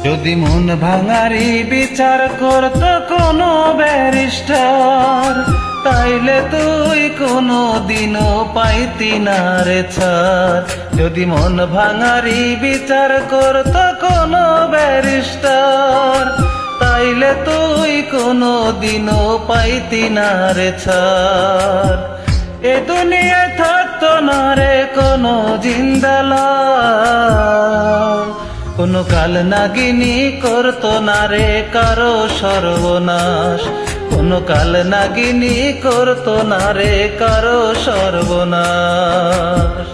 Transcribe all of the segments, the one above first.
যদি মন ভাঙারি বিচার করত কোনো ব্যারিস্টার, তাইলে তুই কোনো দিনও পাইতি না রে ছাড়। যদি মন ভাঙারি বিচার করত কোনো ব্যারিস্টার, তাইলে তুই কোনো দিনও পাইতি না রে ছাড়। এ দুনিয়ায় থাকতো না রে কোনো জিন্দালাল, কোনো কাল নাগিনী করতো না রে কারো সর্বনাশ, কোনো কাল নাগিনী করতো না রে কারো সর্বনাশ।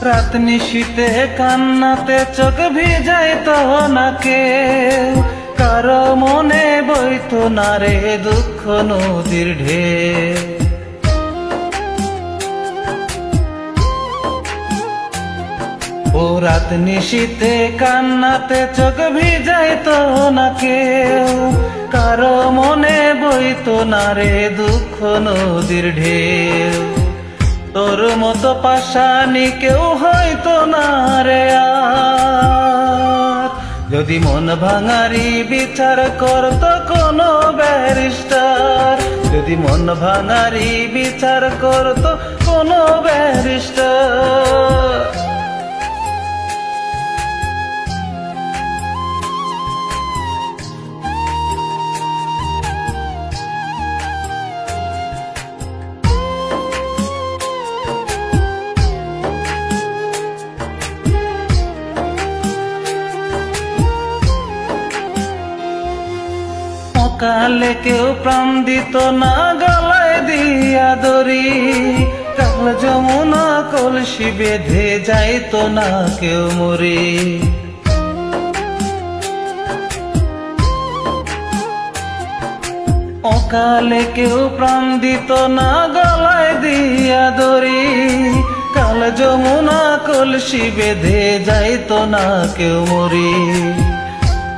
রাত নিশীতে কান্নাতে চোখ ভিজাইতো না কেউ, কারো মনে বইতো না রে দুঃখ নদীর ঢেউ। ও রাত নিশীতে কান্নাতে চোখ ভিজাইতো না কেউ, কারো মনে বইতো না রে দুঃখ নদীর ঢেউ। তোর মতো পাশানি কেউ হয়তো না রে আর, যদি মন ভাঙারি বিচার করত কোনো ব্যারিস্টার, যদি মন ভাঙারি বিচার করত কোনো ব্যারিস্টার। কালে কেউ প্রাণ দিত না গলায় দিয়া দড়ি, কাল যমুনা কলসি বেঁধে যাইতো না কেউ মরি। অকালে কেউ প্রাণ দিত না গলায় দিয়া দড়ি, কাল যমুনা কলসি বেঁধে যাইতো না কেউ মরি।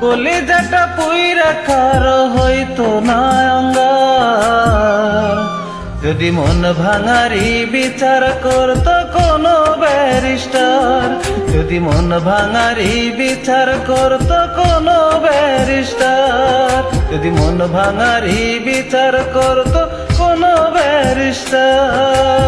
কলিজাটা পুইরা কারো হইতো না অঙ্গার, যদি মন ভাঙারি বিচার করত কোনো ব্যারিস্টার, যদি মন ভাঙারি বিচার করত কোনো ব্যারিস্টার, যদি মন ভাঙারি বিচার করত কোনো ব্যারিস্টার।